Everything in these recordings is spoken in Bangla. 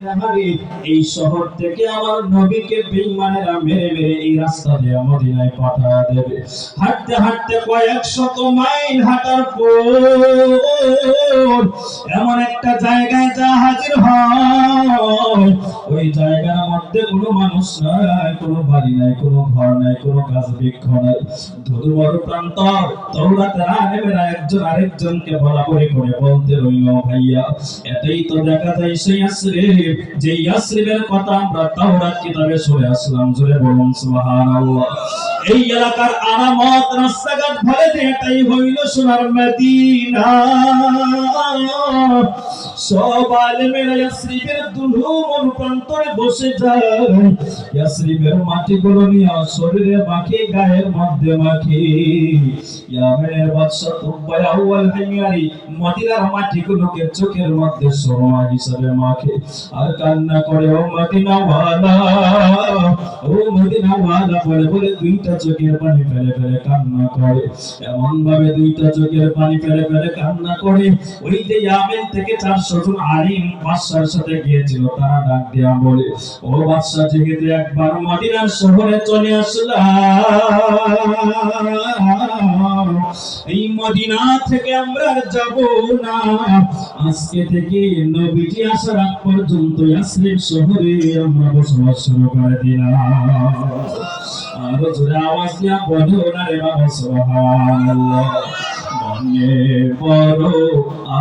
এই শহর থেকে আমার নবীকে বেঈমানেরা মেরে মেরে এই রাস্তা দিয়ে মদিনায় পাঠিয়ে দেবে। হাঁটতে হাঁটতে কয়েক শত মাইল হাঁটার পর এমন একটা জায়গায় যা হাজির হয়, ওই জায়গার মধ্যে কোনো মানুষ নাই, কোনো বাড়ি নাই, কোনো ঘর নাই, কোনো গাছ বৃক্ষ নাই, ধুধু প্রান্তর। তাওরাতের আলেমেরা একজন আরেকজনকে বলাবলি করে বলতে রইল, ভাইয়া এটাই তো দেখা যায় সেই ইয়াসরিব, যে ইয়াসরিবের কথা আমরা তাওরাত কিতাবে শুনে আসলাম। জোরে বলুন সুবহানাল্লাহ। এই এলাকার আরামত রাস্তাঘাট ভরে দিয়ে এটাই হইল সোনার মদিনা। সব আলেমেরা ইয়াসরিবের দুলুম প্রান্তরে বসে যায়, ইয়াসরিবের মাটিগুলো নিয়ে শরীরে মাখে, গায়ের মধ্যে মাখে। ইয়ামেনের বাদশা তুবাই আউয়াল হাইয়ারি মদিনার মাটিগুলোকে চোখের মধ্যে সোনা হিসেবে মাখে আর কান্না করে, ও মদিনাওয়ালা, ও মদিনাওয়ালা বলে বলে দুইটা চোখের পানি ফেলে ফেলে কান্না করে। এমন ভাবে দুইটা চোখের পানি ফেলে ফেলে কান্না করে, ওই যে ইয়ামেন থেকে 400 জন আলিম বাদশার সাথে গিয়েছিল, তারা ডাক দিয়া বলে, ও বাদশা, যেহেতু একবার মদিনার শহরে চলে আসলাম, এই মদিনা থেকে আমরা যাব না। আজকে থেকে নবীজি আসার আগ পর্যন্ত ইয়াসরিব শহরে আমরা বসবাস শুরু করে দিলাম। আরো জোরে আওয়াজ দিয়া বলো না রে বাবা সুবহানাল্লাহ। মনে বড়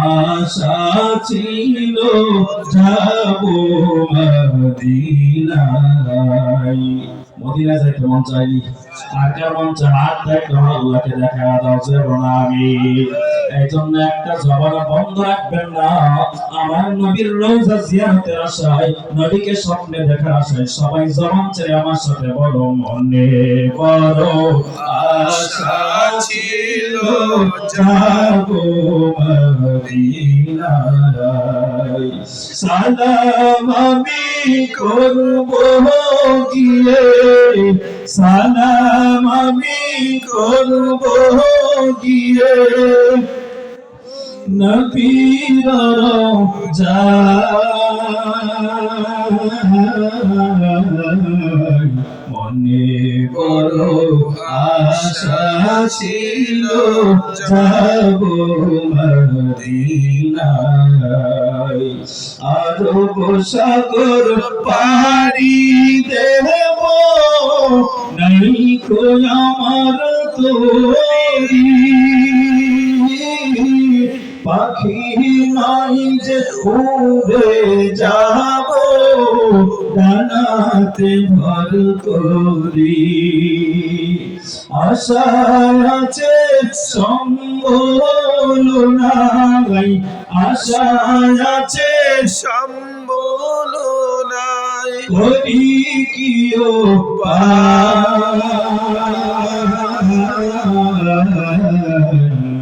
আশা ছিল যাব মদিনায়। মদিনা যাইতে মন চাইনি, আর কার মন চায় হাত দেখতে আল্লাহকে দেখা দাও, যাব না আমি। এই জন্য একটা জবান বন্ধ রাখবেন না। আমার নবীর রওজা জিয়ারতের আশায়, নবীকে স্বপ্নে দেখার আশায় সবাই জবান ছেড়ে আমার সাথে বলো, মনে বড় আশা ছিল যাব মদিনায়। সালাম আমি করব গিয়ে, সালাম আমি করব গিয়ে নবীর রওজায়। মনে বড় আশা ছিল যাব মদিনায়। আরব সাগর পাড়ি দেব, নাই কো আমার তরি, পাখি নাই যে উড়ে যাব ডানাতে ভর করি। আশা আছে সম্বল নাই, আশা আছে সম্বল নাই, করি কি ও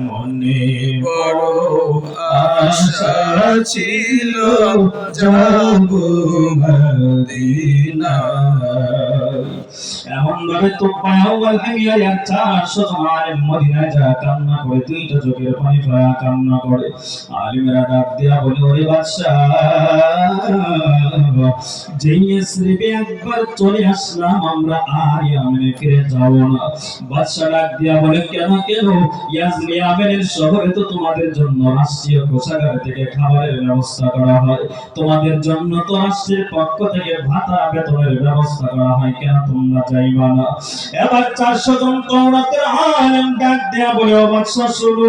মনে বড় আশা ছিল যাব মদিনায়। এমন ভাবে তো পাওয়াল হামিয়া 400 জন আলেম মদিনায় যা কান্না করে, দুইটা চোখের পানি ফেলা কান্না করে। আলিমেরা ডাক দিয়া বলে, ওরে বাদশা, যেই ইয়াসরিবে একবার চলে আসলাম, আমরা আর ইয়ামেনে ফিরে যাব না। বাদশা ডাক দিয়া বলে, কেন কেন? ইয়ামেনের শহরে তো তোমাদের জন্য রাষ্ট্রীয় কোষাগার থেকে খাবারের ব্যবস্থা করা হয়, তোমাদের জন্য তো রাষ্ট্রের পক্ষ থেকে ভাতা বেতনের ব্যবস্থা করা হয়, কেন তোমরা যাইবা না? এবার 400 জন তাওরাতের আলেম ডাক দেয়া বলে, ও বাদশা শুনো,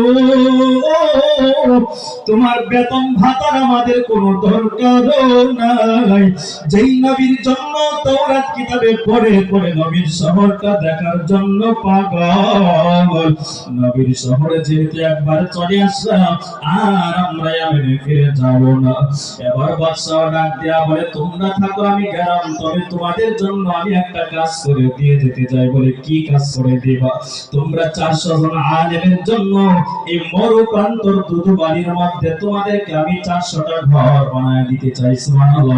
তোমার বেতন ভাতার আমাদের কোনো দরকার নাই। যেই নবীর জন্য তাওরাত কিতাবে পড়ে পড়ে নবীর শহরটা দেখার জন্য পাগল, নবীর শহরে যেহেতু একবার চলে আসলাম, আর আমরা ইয়ামেনে ফিরে যাব না। এবার বাদশা ডাক দেয়া বলে, তোমরা থাকো, আমি গেলাম, তবে তোমাদের জন্য আমি একটা কাজ করে দিয়ে যেতে চাই। বলে, কি কাজ করে দিবা? তোমরা 400 জন আলেমের জন্য এই মরু প্রান্তর দুধু বাড়ির মধ্যে তোমাদেরকে আমি 400টা ঘর বানায় দিতে চাই। সুবহানাল্লাহ।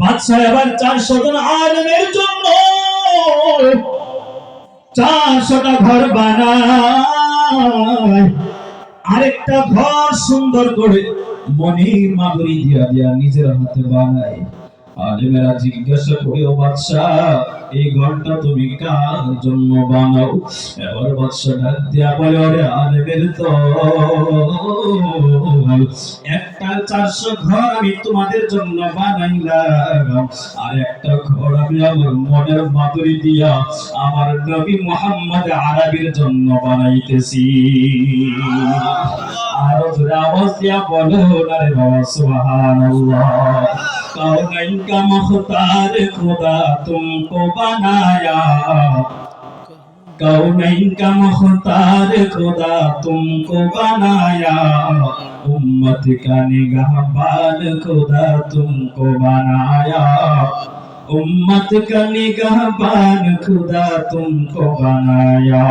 বাদশা এবার 400 জন আলেমের জন্য 400টা ঘর বানায়, আরেকটা ঘর সুন্দর করে মনির মাধুরী দিয়া দিয়া নিজের হাতে বানায়। আলেমেরা জিজ্ঞাসা করে, ও বাদশাহ, এই ঘরটা তুমি কার জন্য বানাও? এবার বাদশাহ ডাক দিয়া বলে, ওরে আলেমের তো একটা 400 ঘর আমি তোমাদের জন্য বানাইলাম, আর একটা ঘর আমি আমার মনের মাধুরী দিয়া আমার নবী মুহাম্মদ আরবির জন্য বানাইতেছি। আর জোরে আওয়াজ দিয়া বলো না রে বাবা, সুবহানাল্লাহ। कौनैन का मुख्तार खुदा तुमको बनाया, कौनैन का मुख्तार खुदा तुमको बनाया, उम्मत का निगहबान खुदा तुमको बनाया, उम्मत का निगहबान खुदा तुमको बनाया।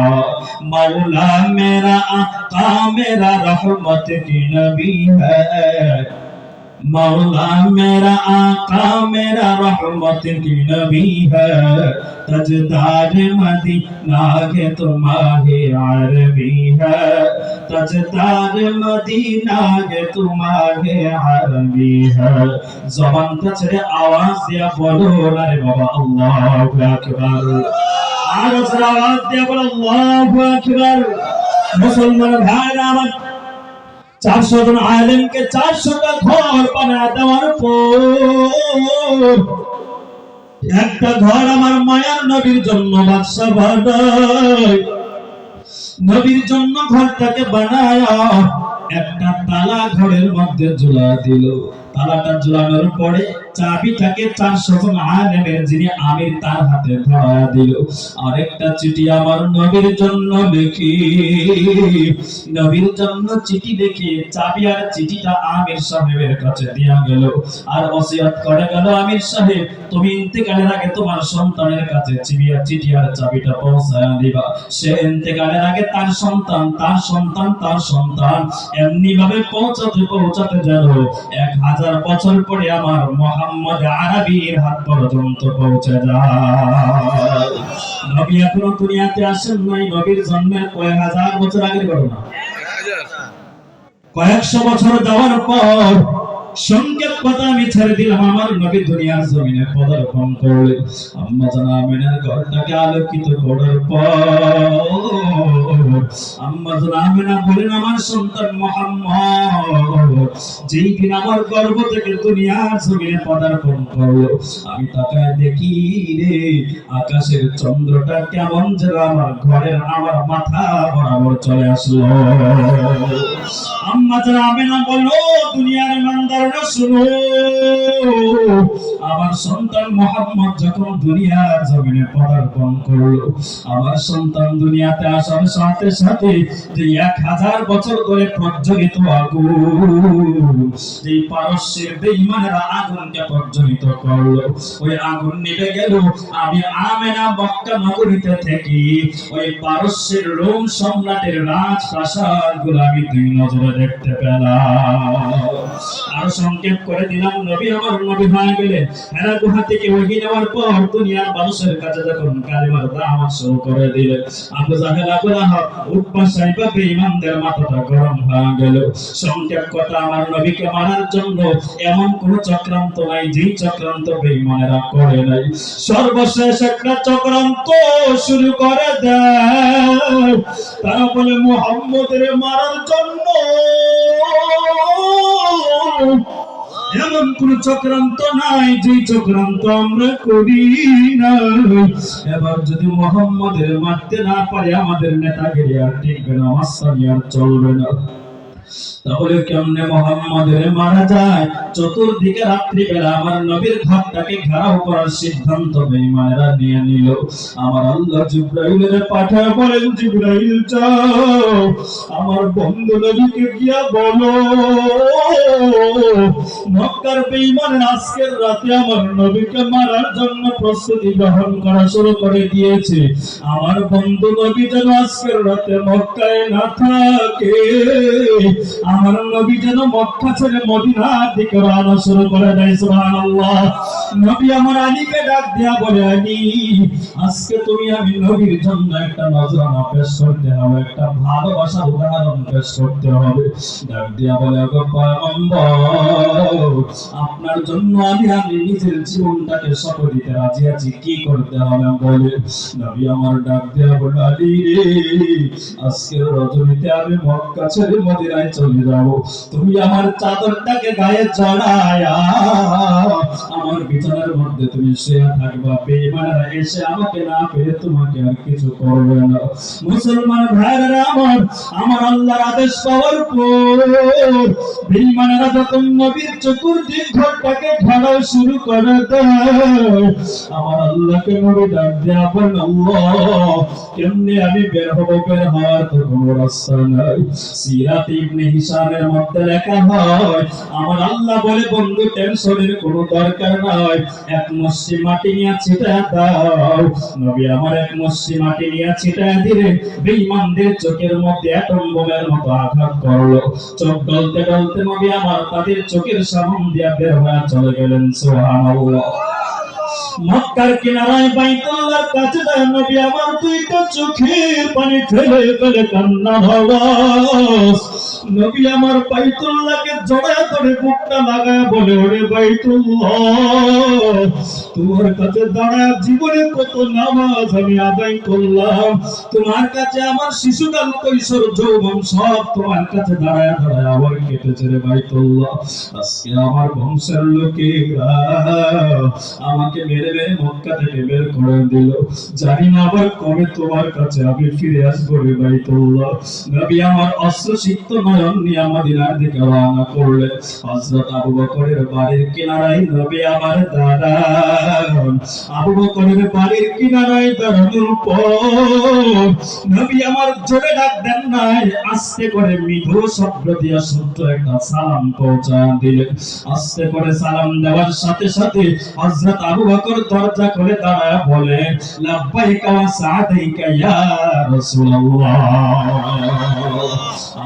मौला मेरा आका मेरा रहमत की नबी है, मौला मेरा आका मेरा रहमत की नबी है, तजदार मदीना के तुम्हारे अरबी है, तजदार मदीना के तुम्हारे अरबी है। जबान का छड़े आवाज दिया बोलो ना रे बाबा अल्लाहु আকবার। আর আওয়াজ দিয়া বলো আল্লাহু আকবার। মুসলমান ভাইরা আমার, 400 জন আলেমকে 400টা ঘর বানায় দেওয়ার পর একটা ঘর আমার মায়ার নবীর জন্য বাদশা বানায়। নবীর জন্য ঘরটাকে বানায়া একটা তালা ঘরের মধ্যে ঝুলা দিল। তালাটা ঝুলানোর পরে চাবিটাকে 400 জন আলেমের যিনি আমির তার হাতে ধরা দিল। আরেকটা চিঠি আমার নবীর জন্য লিখি, নবীর জন্য চিঠি লিখে চাবি আর চিঠিটা আমির সাহেবের কাছে দিয়া গেল। আর ওসিয়ত করে গেল, আমির সাহেব তুমি ইন্তেকালের আগে তোমার সন্তানের কাছে চিঠি আর চাবিটা পৌঁছায়া দিবা। সে ইন্তেকালের আগে তার সন্তান তার সন্তান তার সন্তান এমনি ভাবে পৌঁছাতে যেন 1000 বছর পরে আমার মুহাম্মদ আরবির হাত পর্যন্ত পৌঁছে যায়। নবী এখনো দুনিয়াতে আসেন নাই, নবীর জন্মের কয়েক হাজার বছর আগের ঘটনা। কয়েকশো বছর যাওয়ার পর সংক্ষেপ কথা আমি ছেড়ে দিলাম, আমার নবী দুনিয়ার জমিনে পদার্পণ করলেন। আম্মা জান আমিনার ঘরটাকে আলোকিত করার পর আম্মা জান আমিনা বলেন, আমার সন্তান মুহাম্মদ যেই দিন আমার গর্ভ থেকে দুনিয়ার জমিনে পদার্পণ করলো, আমি তাকায় দেখি রে আকাশের চন্দ্রটা কেমন যেন আমার ঘরের আমার মাথা বরাবর চলে আসলো। আম্মা জান আমিনা বলল, দুনিয়ার ইমানদাররা শুনো, আমার সন্তান মুহাম্মদ যখন দুনিয়ার জমিনে পদার্পণ করলো, আমার সন্তান দুনিয়াতে আসার সাথে সাথে যে 1000 বছর ধরে প্রজ্বলিত আগুন, যে পারস্যের বেঈমানেরা আগুনকে প্রজ্বলিত করলো, ওই আগুন নিভে গেল। আমি আমেনা মক্কা নগরীতে থেকে ওই পারস্যের রোম সম্রাটের রাজপ্রাসাদগুলো আমি 2 নজরে দেখতে পেলাম। আর সংক্ষেপ করে দিলাম, নবী আমার নবী হয়ে গেলেন। হেরা গুহা থেকে ওহী নেওয়ার পর দুনিয়ার মানুষের কাছে যখন কালিমার দাওয়াত শুরু করে দিলেন, আবু জাহেল আবু লাহাব উতবা সাইবা বেঈমানদের মাথাটা গরম হয়ে গেল। সংক্ষেপ কথা, আমার নবীকে মারার জন্য এমন কোন চক্রান্ত নাই যে চক্রান্ত বেঈমানেরা করে নাই। সর্বশেষ একটা চক্রান্ত শুরু করে দেয়, তারা বলে মুহাম্মদের মারার জন্য এমন কোন চক্রান্ত নাই যে চক্রান্ত আমরা করি না। এবার যদি মুহাম্মদের মারতে না পারে আমাদের নেতাগিরি আর টিকবে না, মাসানি আর চলবে না। তাহলে কেমনে মুহাম্মদের মারা যায়? চতুর্দিকে রাত্রি বেলা আমার নবীর ঘরটাকে ঘেরাও করার সিদ্ধান্ত বেঈমানেরা নিয়ে নিল। আমার আল্লাহ জিবরাইলের পাঠায় বলেন, জিবরাইল যাও আমার বন্ধু নবীকে গিয়া বলো মক্কার বেঈমানেরা আজকের রাতে আমার নবীকে মারার জন্য প্রস্তুতি গ্রহণ করা শুরু করে দিয়েছে। আমার বন্ধু নবী যেন আজকের রাতে মক্কায় না থাকে, আমার নবী যেন মক্কা ছেড়ে মদিনার দিকে রওনা শুরু করে দেয়। সুবহানাল্লাহ। নবী আমার আলীকে ডাক দিয়া বলে, আলী, আজকে তুমি আমি নবীর জন্য একটা নজরানা পেশ করতে হবে, একটা ভালোবাসার উদাহরণ পেশ করতে হবে। ডাক দিয়া বলে, ওগো পয়গম্বর, আপনার জন্য আমি নিজের জীবনটাকে সঁপে দিতে রাজি আছি, কি করতে হবে বলে। নবী আমার ডাক দিয়া বলে, আলী রে, আজকের রজনীতে আমি মক্কা ছেড়ে মদিনায় চলে যাব। তুমি আমার চাদরটাকে গায়ে জড়ায়া আমার বিছানার মধ্যে তুমি শুয়ে থাকবা। বেঈমানরা এসে আমাকে না পেয়ে তোমাকে আর কিছু করবে না। মুসলমান ভাইরা আমার, আমার আল্লাহর আদেশ পাওয়ার পর বেঈমানরা যখন নবীর চতুর্দিক ঘরটাকে ঘেরাও শুরু করে দেয়, আমার আল্লাহকে নবী ডাক দেয়া বলেন, আল্লাহ, কেমনে আমি বের হবো? বের হওয়ার তো কোনো রাস্তা নাই। সিরাত ইবনে হিশামের মধ্যে লেখা হয়, আমার আল্লাহ বলে, বন্ধু, টেনশনের কোনো দরকার নাই, এক মুষ্টি মাটি নিয়ে ছিটায় দাও। নবী আমার এক মুষ্টি মাটি নিয়ে ছিটায় দিলে বেঈমানদের চোখের মধ্যে অ্যাটম বোমের মতো আঘাত করলো। চোখ গলতে গলতে নবী আমার তাদের চোখের সামনে দিয়ে বের হয়ে চলে গেলেন। সুবহানাল্লাহ। মক্কার কিনারায় বাইতুল্লাহর কাছে যায় নবী আমার দুইটা চোখের পানি ফেলে ফেলে কান্না ভাবাস। নবী আমার বাইতুল্লাহকে জড়ায় ধরে বুকটা লাগায় বলে, ওরে বাইতুল্লাহ, তোমার কাছে দাঁড়ায় জীবনে কত নামাজ আমি আদায় করলাম, তোমার কাছে আমার শিশুকাল, কৈশোর, যৌবন সব তোমার কাছে দাঁড়ায় দাঁড়ায় আবার কেটেছে রে বাইতুল্লাহ। আজকে আমার বংশের লোকেরা আমাকে মেরে মেরে মক্কা থেকে বের করে দিল, জানি না আবার কবে তোমার কাছে আমি ফিরে আসবো রে বাইতুল্লাহ। নবী আমার অশ্রুসিক্ত নয়ন নিয়ে মদিনার দিকে রওনা করলেন। হযরত আবু বকরের বাড়ির কিনারায় নবী আমার দাঁড়ান। আবু বকরের বাড়ির কিনারায় দাঁড়ানোর পর নবী আমার জোরে ডাক দেন নাই, আস্তে করে মৃদু শব্দ দিয়ে ছোট্ট একটা সালাম পৌঁছা দিলেন। আস্তে করে সালাম দেওয়ার সাথে সাথে হযরত আবু বকর দরজা খুলে দাঁড়ায় বলে, লাব্বাইকা ওয়া সাআদাইকা ইয়া রাসূলুল্লাহ।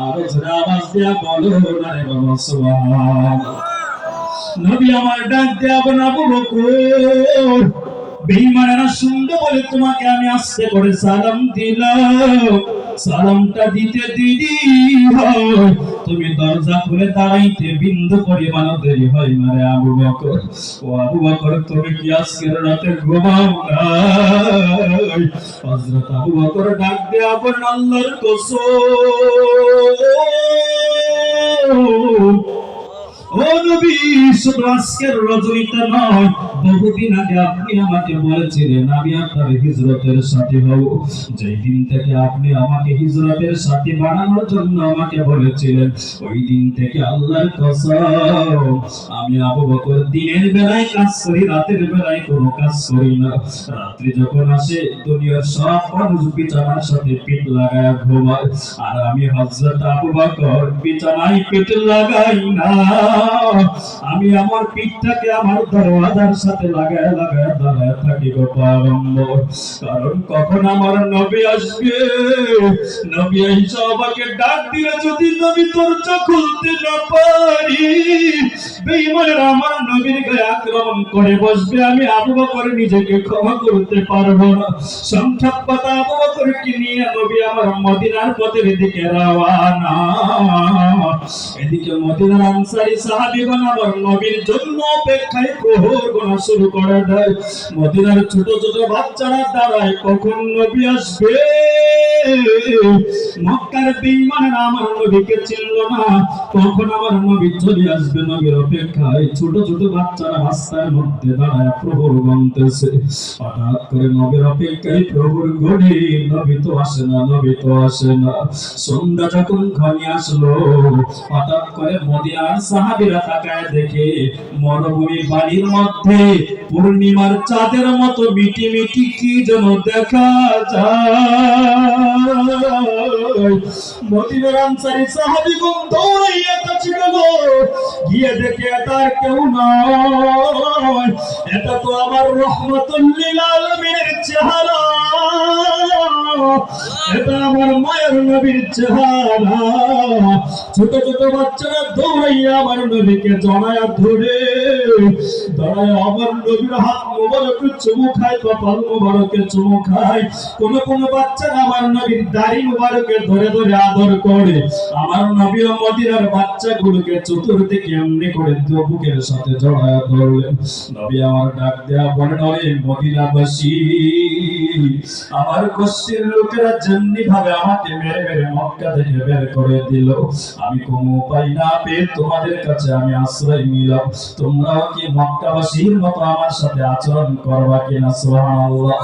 আর জোরে আওয়াজ দিয়া বলো না রে বাবা, সুবহানাল্লাহ। নবী আমার ডাক দেয়া বলেন, আবু বকর, বেঈমানেরা শুনবে বলে তোমাকে আমি আস্তে করে সালাম দিলাম। সালামটা দিতে দিদি হয়, তুমি দরজা খুলে দাঁড়াইতে বিন্দু পরিমাণ দেরি হয় না রে আবু বকর। ও আবু বকর, তুমি কি আজকের রাতে ঘুমাও নাই? হযরত আবু বকর ডাক দেয়া বলেন, আল্লাহর কসম, ও নবী, শুধু আজকের রজনীতে নয়, বহুদিন আগে আপনি আমাকে বলেছিলেন আমি আপনার হিজরতের সাথী হব। যেই দিন থেকে আপনি আমাকে হিজরতের সাথী বানানোর জন্য আমাকে বলেছিলেন, ওই দিন থেকে আল্লাহর কসম আমি আবু বকর দিনের বেলায় কাজ করি, রাতের বেলায় কোনো কাজ করি না। রাত্রি যখন আসে দুনিয়ার সব মানুষ বিছানার সাথে পিঠ লাগায় ঘুমায়, আর আমি হযরত আবু বকর বিছানায় পিঠ লাগাই না, আমি আমার পিঠটাকে আমার দরওয়াজার সাথে লাগায় লাগায় দাঁড়ায় থাকি গো পয়গম্বর। কারণ কখন আমার নবী আসবে, নবী এসে আমাকে ডাক দিলে যদি নবী দরজা খুলতে না পারি, বেঈমানেরা আমার নবীর গায়ে আক্রমণ করে বসবে, আমি আবু বকর নিজেকে ক্ষমা করতে পারবো না। সংক্ষেপ কথা, আবু বকরকে নিয়ে নবী আমার মদিনার পথের দিকে রওনা। এদিকে মদিনার আনসারী সাহাবীগণ আমার নবীর জন্য অপেক্ষায় প্রহর গোনা শুরু করে দেয়। মদিনার ছোট ছোট বাচ্চারা দাঁড়ায় কখন নবী আসবে। মক্কার বেঈমানেরা আমার নবীকে চিনল না, কখন আমার নবী চলে আসবে। নবীর অপেক্ষায় ছোট ছোট বাচ্চারা রাস্তার মধ্যে দাঁড়ায় প্রহর গুনতেছে। হঠাৎ করে নবীর অপেক্ষায় প্রহর গড়ে, নবী তো আসে না, নবী তো আসে না। সন্ধ্যা যখন ঘনিয়ে আসলো, হঠাৎ করে মদিনার সাহাবীরা তাকায় দেখে মরুভূমি বাড়ির মধ্যে পূর্ণিমার চাঁদের মতো মিটি মিটি কি যেন দেখা যায়। মদিনার আনসারী সাহাবীগণ দৌড়াইয়া কাছে গেল, গিয়ে দেখে এটা আর কেউ নয়, এটা তো আমার রহমাতুল লিল আলামিনের চেহারা। এটা আমার মায়ের নবীর চেহারা। ছোট ছোট বাচ্চারা দৌড়াইয়া আমার নবীকে জড়ায়া ধরে, দাঁড়ায় আমার নবীর হাত মোবারকে চুমু খায়, কপাল মোবারকে চুমু খায়। কোন বাচ্চারা আমার নবীর দাড়ি মোবারকে ধরে ধরে আদর করে। আমার নবী ও মদিনার বাচ্চাগুলোকে চতুর্দিকে এমনি করে বুকের সাথে জড়ায়া ধরলেন। নবী আমার ডাক দেয়া বলেন, ওরে মদিনাবাসী, আমার গোষ্ঠীর লোকেরা যেমনি ভাবে আমাকে মেরে মেরে মক্কা থেকে বের করে দিল, আমি কোনো উপায় না পেয়ে তোমাদের কাছে আমি আশ্রয় নিলাম। তোমরাও কি মক্কাবাসীর মতো আমার সাথে আচরণ করবা কিনা? সুবহানাল্লাহ।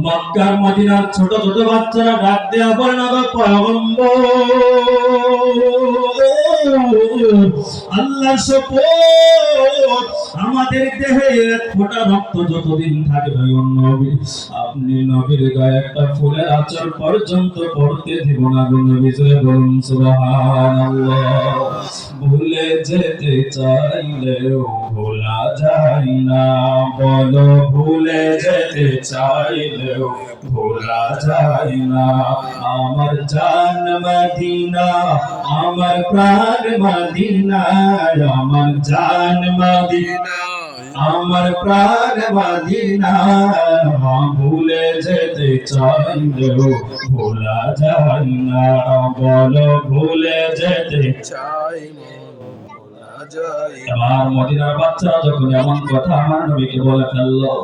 মক্কার মদিনার ছোট ছোট বাচ্চারা ডাক দেয়া বলেন, আগো পয়গম্বর, আল্লাহর শপথ, আমাদের দেহে এক ফোঁটা রক্ত যতদিন থাকবে নবী, আপনি নবীর গায়ে একটা ফুলের আঁচড় পর্যন্ত পড়তে দিব না গো নবী। জোরে বলুন সুবহানাল্লাহ। ভুলে যেতে চাইলেও ভোলা যায় না, বলো ভুলে যেতে চাইলেও ভোলা যায় না। আমার জান মদিনা, আমার প্রাণ মদিনা, আমার জান মদিনা, আমার প্রাণ মদিনা। ভুলে যেতে চাইলেও ভোলা যায় না, বলো ভুলে যেতে চাই ভোলা যায়। এবার মদিনার বাচ্চারা যখন এমন কথা আমার নবীকে বলে ফেললো,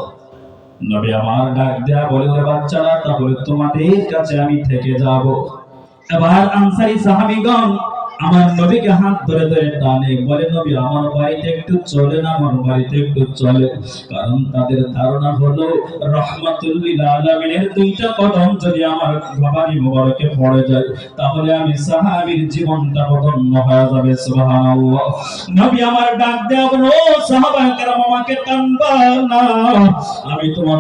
নবী আমার ডাক দেয়া বলে, বাচ্চারা তাহলে তোমাদের কাছে আমি থেকে যাব। এবার আনসারী সাহাবীগণ আমার নবীকে হাত ধরে ধরে টানে, বলে, নবী আমার বাড়িতে একটু চলেন, আমার বাড়িতে একটু চলেন। কারণ তাদের ধারণা হলো রাহমাতুল লিল আলামিনের দুইটা কদম যদি আমার বাড়ি মোবারকে পড়ে যায়, তাহলে আমি সাহাবীর জীবনটা ধন্য হয়ে যাবে। সুবহানাল্লাহ। নবী আমার ডাক দেয়া বলো, সাহাবা কেরাম আমাকে টানবা না, আমি তোমার